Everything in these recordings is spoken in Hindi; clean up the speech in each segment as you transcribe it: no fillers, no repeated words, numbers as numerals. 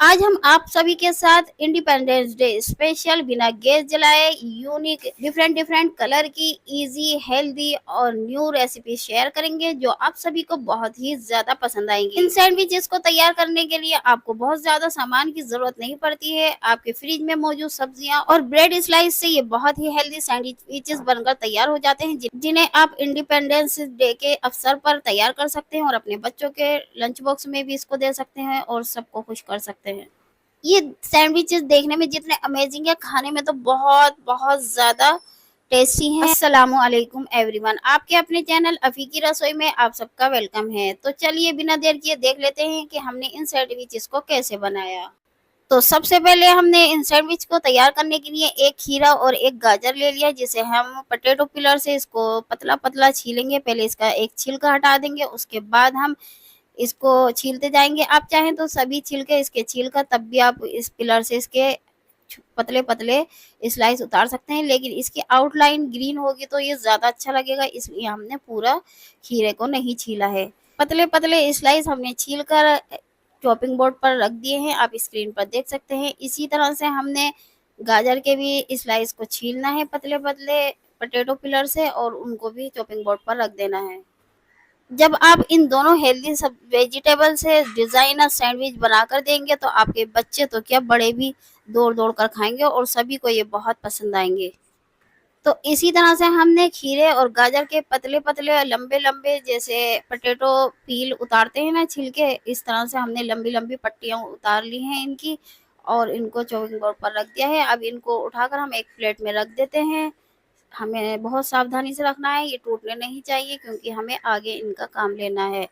आज हम आप सभी के साथ इंडिपेंडेंस डे स्पेशल बिना गैस जलाए यूनिक डिफरेंट डिफरेंट कलर की इजी हेल्दी और न्यू रेसिपी शेयर करेंगे जो आप सभी को बहुत ही ज्यादा पसंद आएंगी। इन सैंडविचेस को तैयार करने के लिए आपको बहुत ज्यादा सामान की जरूरत नहीं पड़ती है। आपके फ्रिज में मौजूद सब्जियां और ब्रेड स्लाइस से ये बहुत ही हेल्दी सैंडविचेस बनकर तैयार हो जाते हैं जिन्हें आप इंडिपेंडेंस डे के अवसर पर तैयार कर सकते हैं और अपने बच्चों के लंच बॉक्स में भी इसको दे सकते हैं और सबको खुश कर सकते हैं। ये सैंडविचेस देखने में जितने अमेजिंग है, खाने में तो बहुत बहुत ज्यादा टेस्टी हैं। अस्सलामु अलैकुम एवरीवन, आपके अपने चैनल अफी की रसोई में आप सबका वेलकम है। तो चलिए बिना देर किए देख लेते हैं कि हमने इन सैंडविचेस को कैसे बनाया। तो सबसे पहले हमने इन सैंडविच को तैयार करने के लिए एक खीरा और एक गाजर ले लिया, जिसे हम पोटैटो पिलर से इसको पतला पतला छीलेंगे। पहले इसका एक छिलका हटा देंगे, उसके बाद हम इसको छीलते जाएंगे। आप चाहें तो सभी छिलके इसके छीलकर तब भी आप इस पिलर से इसके पतले पतले स्लाइस उतार सकते हैं, लेकिन इसकी आउटलाइन ग्रीन होगी तो ये ज्यादा अच्छा लगेगा, इसलिए हमने पूरा खीरे को नहीं छीला है। पतले पतले स्लाइस हमने छीलकर चॉपिंग बोर्ड पर रख दिए हैं, आप स्क्रीन पर देख सकते हैं। इसी तरह से हमने गाजर के भी स्लाइस को छीलना है पतले पतले पोटैटो पिलर से और उनको भी चॉपिंग बोर्ड पर रख देना है। जब आप इन दोनों हेल्दी सब वेजिटेबल से डिजाइनर सैंडविच बनाकर देंगे तो आपके बच्चे तो क्या बड़े भी दौड़ दौड़ कर खाएंगे और सभी को ये बहुत पसंद आएंगे। तो इसी तरह से हमने खीरे और गाजर के पतले पतले लंबे लंबे जैसे पोटैटो पील उतारते हैं ना छिलके, इस तरह से हमने लंबी लंबी पट्टियां उतार ली हैं इनकी और इनको चॉपिंग बोर्ड पर रख दिया है। अब इनको उठाकर हम एक प्लेट में रख देते हैं। हमें बहुत सावधानी से रखना है, ये टूटने नहीं चाहिए क्योंकि हमें आगे इनका काम लेना है।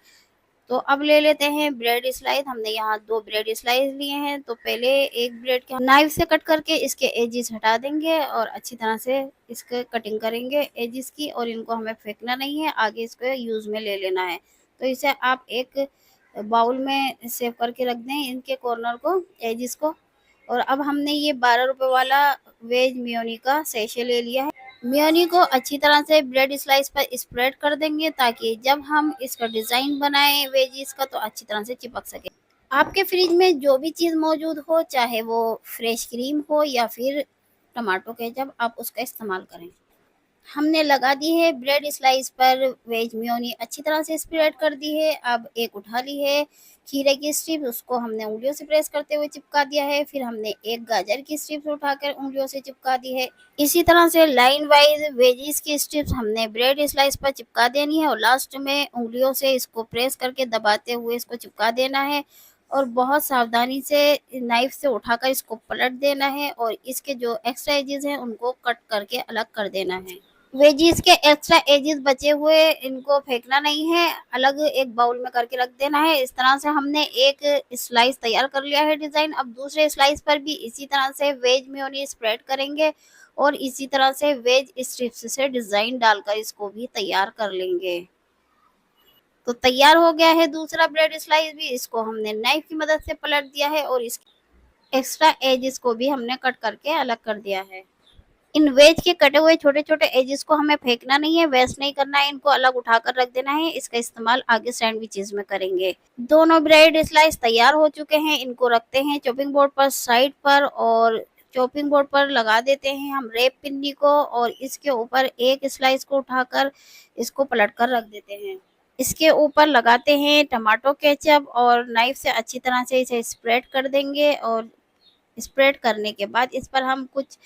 तो अब ले लेते हैं ब्रेड स्लाइस। हमने यहाँ 2 ब्रेड स्लाइस लिए हैं। तो पहले एक ब्रेड के नाइफ से कट करके इसके एजिस हटा देंगे और अच्छी तरह से इसके कटिंग करेंगे एजिस की, और इनको हमें फेंकना नहीं है, आगे इसको यूज में ले लेना है। तो इसे आप एक बाउल में सेव करके रख दें इनके कॉर्नर को, एजिस को। और अब हमने ये 12 रुपए वाला वेज मियोनी का सैशे ले लिया है। मेयोनी को अच्छी तरह से ब्रेड स्लाइस पर स्प्रेड कर देंगे ताकि जब हम इसका डिजाइन बनाएं वेजीज का तो अच्छी तरह से चिपक सके। आपके फ्रिज में जो भी चीज़ मौजूद हो, चाहे वो फ्रेश क्रीम हो या फिर टमाटो केचप, आप उसका इस्तेमाल करें। हमने लगा दी है ब्रेड स्लाइस पर वेज मेयोनी, अच्छी तरह से स्प्रेड कर दी है। अब एक उठा ली है खीरे की स्ट्रिप, उसको हमने उंगलियों से प्रेस करते हुए चिपका दिया है। फिर हमने एक गाजर की स्ट्रिप उठाकर उंगलियों से चिपका दी है। इसी तरह से लाइन वाइज वेजीज की स्ट्रिप्स हमने ब्रेड स्लाइस पर चिपका देनी है और लास्ट में उंगलियों से इसको प्रेस करके दबाते हुए इसको चिपका देना है और बहुत सावधानी से नाइफ से उठाकर इसको पलट देना है और इसके जो एक्स्ट्रा एजेस हैं उनको कट करके अलग कर देना है। वेजीज के एक्स्ट्रा एजेस बचे हुए इनको फेंकना नहीं है, अलग एक बाउल में करके रख देना है। इस तरह से हमने एक स्लाइस तैयार कर लिया है डिजाइन। अब दूसरे स्लाइस पर भी इसी तरह से वेज मेयोनीज स्प्रेड करेंगे और इसी तरह से वेज स्ट्रिप्स से डिजाइन डालकर इसको भी तैयार कर लेंगे। तो तैयार हो गया है दूसरा ब्रेड स्लाइस भी, इसको हमने नाइफ की मदद से पलट दिया है और इसके एक्स्ट्रा एजेस को भी हमने कट करके अलग कर दिया है। इन वेज के कटे हुए छोटे छोटे एजेस को हमें फेंकना नहीं है, वेस्ट नहीं करना है, इनको अलग उठाकर रख देना है। इसका इस्तेमाल आगे सैंडविचेस में करेंगे। दोनों ब्रेड स्लाइस तैयार हो चुके हैं, इनको रखते हैं चॉपिंग बोर्ड पर साइड पर और चॉपिंग बोर्ड पर लगा देते हैं हम रेप पिन्नी को और इसके ऊपर एक स्लाइस को उठाकर इसको पलट कर रख देते हैं। इसके ऊपर लगाते हैं टमाटो केचप और नाइफ से अच्छी तरह से इसे स्प्रेड कर देंगे और स्प्रेड करने के बाद इस पर हम कुछ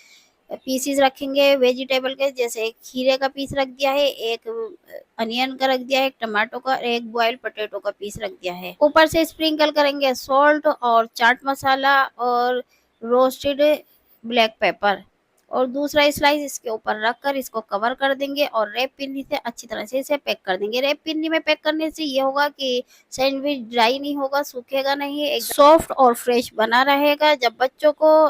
पीसीज रखेंगे वेजिटेबल के, जैसे एक खीरे का पीस रख दिया है, एक अनियन का रख दिया है, एक टमाटो का, एक बॉइल्ड पोटैटो का पीस रख दिया है। ऊपर से स्प्रिंकल करेंगे सॉल्ट और चाट मसाला और रोस्टेड ब्लैक पेपर और दूसरा स्लाइस इसके ऊपर रखकर इसको कवर कर देंगे और रैप पिन्नी से अच्छी तरह से इसे पैक कर देंगे। रैप पिन्नी में पैक करने से ये होगा कि सैंडविच ड्राई नहीं होगा, सूखेगा नहीं, एक सॉफ्ट और फ्रेश बना रहेगा। जब बच्चों को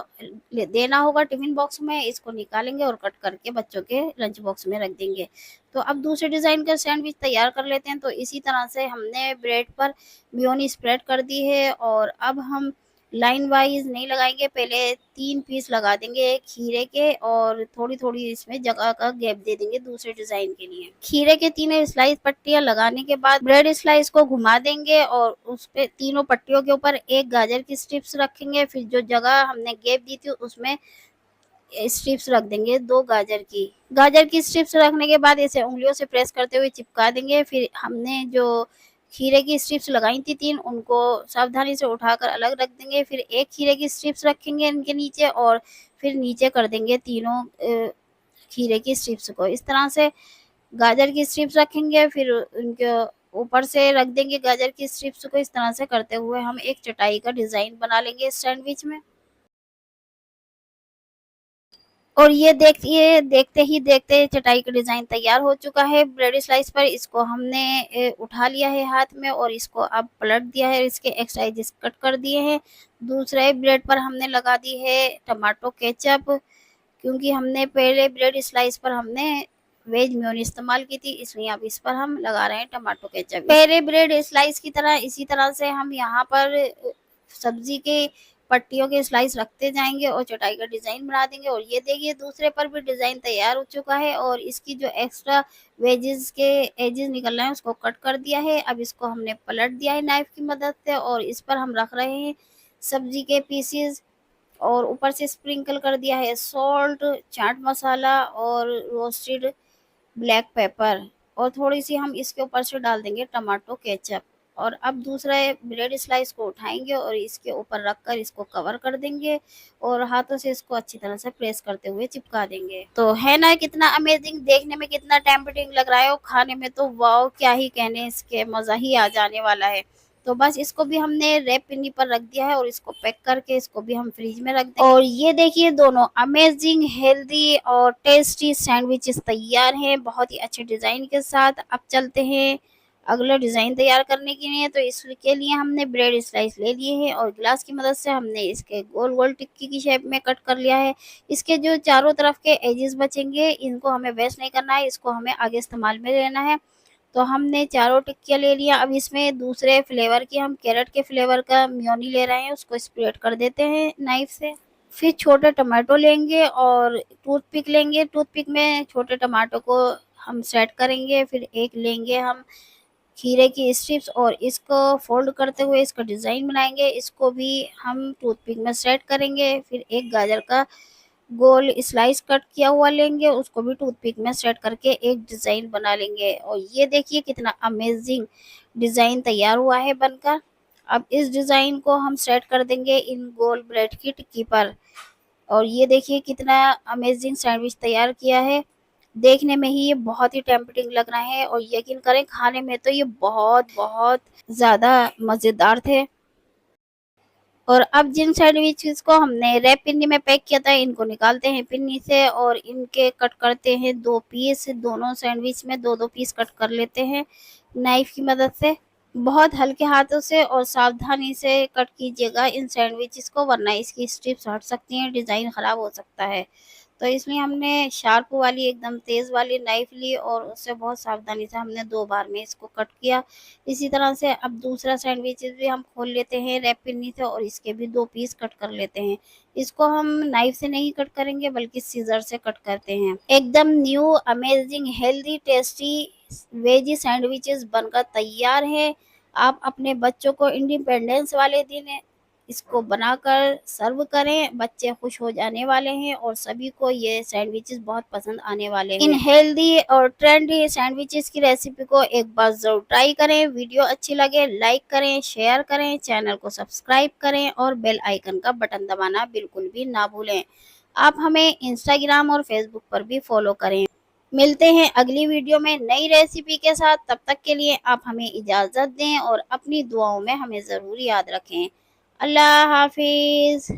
देना होगा टिफिन बॉक्स में, इसको निकालेंगे और कट करके बच्चों के लंच बॉक्स में रख देंगे। तो अब दूसरे डिजाइन का सैंडविच तैयार कर लेते हैं। तो इसी तरह से हमने ब्रेड पर मेयोनी स्प्रेड कर दी है और अब हम लाइन वाइज नहीं लगाएंगे, पहले 3 पीस लगा देंगे खीरे के और थोड़ी-थोड़ी इसमें जगह का गैप दे देंगे दूसरे डिज़ाइन के लिए। खीरे के तीनों स्लाइस पट्टियाँ लगाने के बाद ब्रेड स्लाइस को घुमा देंगे और उस पे तीनों पट्टियों के ऊपर एक गाजर की स्ट्रिप्स रखेंगे, फिर जो जगह हमने गैप दी थी उसमें स्ट्रिप्स रख देंगे 2 गाजर की। गाजर की स्ट्रिप्स रखने के बाद इसे उँगलियों से प्रेस करते हुए चिपका देंगे। फिर हमने जो खीरे की स्ट्रिप्स लगाई थी 3 उनको सावधानी से उठाकर अलग रख देंगे। फिर एक खीरे की स्ट्रिप्स रखेंगे इनके नीचे और फिर नीचे कर देंगे तीनों खीरे की स्ट्रिप्स को। इस तरह से गाजर की स्ट्रिप्स रखेंगे, फिर उनके ऊपर से रख देंगे गाजर की स्ट्रिप्स को। इस तरह से करते हुए हम एक चटाई का डिज़ाइन बना लेंगे इस सैंडविच में। और ये देखते ही देखते चटाई का डिज़ाइन तैयार हो चुका है ब्रेड स्लाइस पर। इसको हमने उठा लिया है हाथ में और इसको अब पलट दिया है, इसके एक्स्ट्रा एजेस कट कर दिए हैं। दूसरे ब्रेड पर हमने लगा दी है टमाटो केचप, क्योंकि हमने पहले ब्रेड स्लाइस पर हमने वेज मेयोनीज इस्तेमाल की थी, इसलिए अब इस पर हम लगा रहे हैं टमाटो केचप। पहले ब्रेड स्लाइस की तरह इसी तरह से हम यहाँ पर सब्जी के पट्टियों के स्लाइस रखते जाएंगे और चटाई का डिज़ाइन बना देंगे। और ये देखिए दूसरे पर भी डिज़ाइन तैयार हो चुका है और इसकी जो एक्स्ट्रा वेजेस के एजेस निकल रहे हैं उसको कट कर दिया है। अब इसको हमने पलट दिया है नाइफ की मदद से और इस पर हम रख रहे हैं सब्जी के पीसेस और ऊपर से स्प्रिंकल कर दिया है सॉल्ट, चाट मसाला और रोस्टेड ब्लैक पेपर और थोड़ी-सी हम इसके ऊपर से डाल देंगे टमाटो केचप। और अब दूसरा ब्रेड स्लाइस को उठाएँगे और इसके ऊपर रखकर इसको कवर कर देंगे और हाथों से इसको अच्छी तरह से प्रेस करते हुए चिपका देंगे। तो है ना कितना अमेज़िंग, देखने में कितना टेम्पटिंग लग रहा है और खाने में तो वाओ क्या ही कहने, इसके मज़ा ही आ जाने वाला है। तो बस इसको भी हमने रैप पिन्नी पर रख दिया है और इसको पैक करके इसको भी हम फ्रिज में रख देंगे। और ये देखिए दोनों अमेजिंग हेल्दी और टेस्टी सैंडविचेस तैयार हैं बहुत ही अच्छे डिज़ाइन के साथ। अब चलते हैं अगला डिज़ाइन तैयार करने के लिए। तो इसके लिए हमने ब्रेड स्लाइस ले लिए हैं और ग्लास की मदद से हमने इसके गोल-गोल टिक्की की शेप में कट कर लिया है। इसके जो चारों तरफ के एजेस बचेंगे इनको हमें वेस्ट नहीं करना है, इसको हमें आगे इस्तेमाल में लेना है। तो हमने चारों टिक्कियाँ ले लिया। अब इसमें दूसरे फ्लेवर की हम कैरट के फ्लेवर का मेयोनी ले रहे हैं, उसको स्प्रेड कर देते हैं नाइफ से। फिर छोटे टमाटो लेंगे और टूथपिक लेंगे, टूथपिक में छोटे टमाटो को हम सेट करेंगे। फिर एक लेंगे हम खीरे की स्ट्रिप्स और इसको फ़ोल्ड करते हुए इसका डिज़ाइन बनाएँगे, इसको भी हम टूथपिक में सेट करेंगे। फिर एक गाजर का गोल स्लाइस कट किया हुआ लेंगे, उसको भी टूथपिक में सेट करके एक डिज़ाइन बना लेंगे। और ये देखिए कितना अमेज़िंग डिज़ाइन तैयार हुआ है बनकर। अब इस डिज़ाइन को हम सेट कर देंगे इन गोल ब्रेड की टिक्की पर। और ये देखिए कितना अमेज़िंग सैंडविच तैयार किया है। देखने में ही ये बहुत ही टेम्पटिंग लग रहा है और यकीन करें खाने में तो ये बहुत ज़्यादा मज़ेदार थे। और अब जिन सैंडविचेस को हमने रैप पिन्नी में पैक किया था इनको निकालते हैं पिन्नी से और इनके कट करते हैं 2 पीस। दोनों सैंडविच में 2-2 पीस कट कर लेते हैं नाइफ की मदद से। बहुत हल्के हाथों से और सावधानी से कट कीजिएगा इन सैंडविचेस को, वरना इसकी स्ट्रिप्स हट सकती हैं, डिज़ाइन ख़राब हो सकता है। तो इसमें हमने शार्प वाली एकदम तेज़ वाली नाइफ ली और उससे बहुत सावधानी से हमने 2 बार में इसको कट किया। इसी तरह से अब दूसरा सैंडविचेस भी हम खोल लेते हैं रैप पिन्नी से और इसके भी 2 पीस कट कर लेते हैं। इसको हम नाइफ से नहीं कट करेंगे बल्कि सीज़र से कट करते हैं। एकदम new amazing healthy tasty veggie sandwiches बनकर तैयार है। आप अपने बच्चों को इंडिपेंडेंस वाले दिन इसको बनाकर सर्व करें, बच्चे खुश हो जाने वाले हैं और सभी को ये सैंडविचेस बहुत पसंद आने वाले हैं। इन हेल्दी और ट्रेंडी सैंडविचेस की रेसिपी को एक बार ज़रूर ट्राई करें। वीडियो अच्छी लगे लाइक करें, शेयर करें, चैनल को सब्सक्राइब करें और बेल आइकन का बटन दबाना बिल्कुल भी ना भूलें। आप हमें इंस्टाग्राम और फेसबुक पर भी फॉलो करें। मिलते हैं अगली वीडियो में नई रेसिपी के साथ, तब तक के लिए आप हमें इजाज़त दें और अपनी दुआओं में हमें ज़रूर याद रखें। अल्लाह हाफिज़।